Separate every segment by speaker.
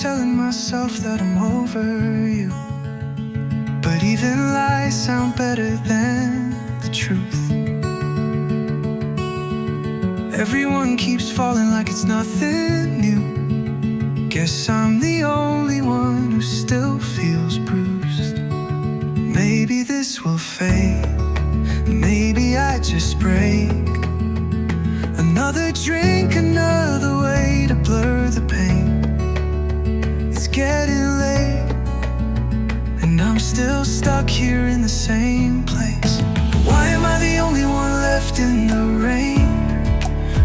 Speaker 1: telling myself that I'm over you, but even lies sound better than the truth. Everyone keeps falling like it's nothing new. Guess I'm the only one who still feels bruised. Maybe this will fade, maybe I just break. Another drink, another way to blur the pain. It's getting late, and I'm still stuck here in the same place. Why am I the only one left in the rain,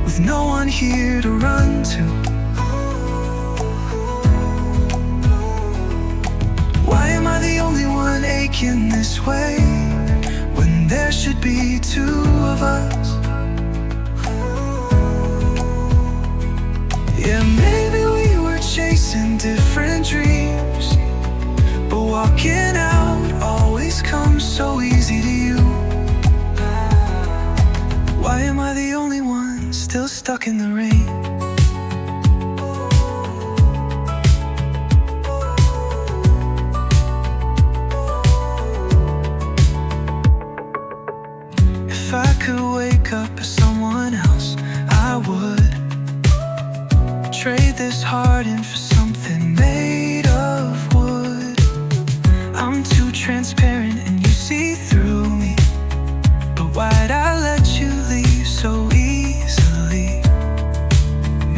Speaker 1: with no one here to run to? Why am I the only one aching this way, when there should be two of us? Yeah, maybe we were chasing different dreams, but walking out always comes so easy to you. Why am I the only one still stuck in the rain? If I could wake up as someone else, I would trade this heart in for something made of wood. I'm too transparent and you see through me, but why'd I let you leave so easily?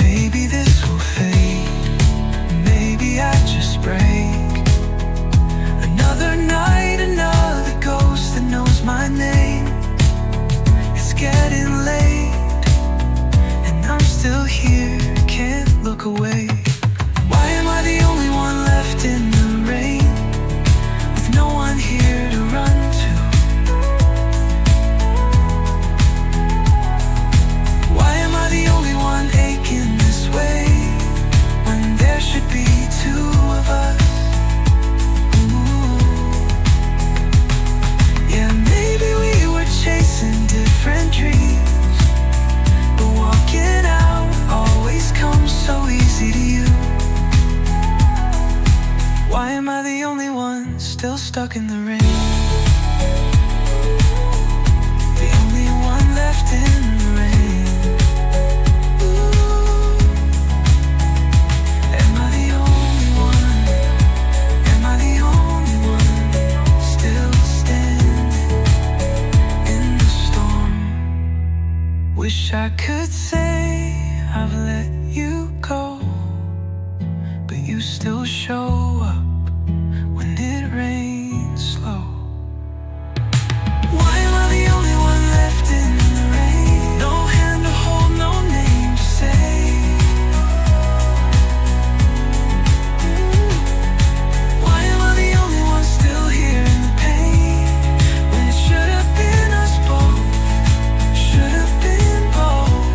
Speaker 1: Maybe this will fade, maybe I just break. Another night, another ghost that knows my name. It's getting late, and I'm still here, can't look away. Why am I the only one left in the rain, with no one here to run to? Why am I the only one aching this way, when there should be two of us? Ooh. Yeah, maybe we were chasing different dreams, but walking out always comes so easy to you. Why am I the only one still stuck in the rain? The only one left in the rain. Ooh. Am I the only one? Am I the only one still standing in the storm? Wish I could say I've let you go, but you still show up when it rains slow. Why am I the only one left in the rain? No hand to hold, no name to say. Why am I the only one still here in the pain, when it should have been us both? Should have been both.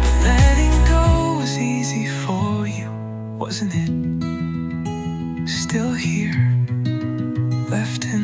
Speaker 1: But letting go was easy for you, wasn't it? Still here, left in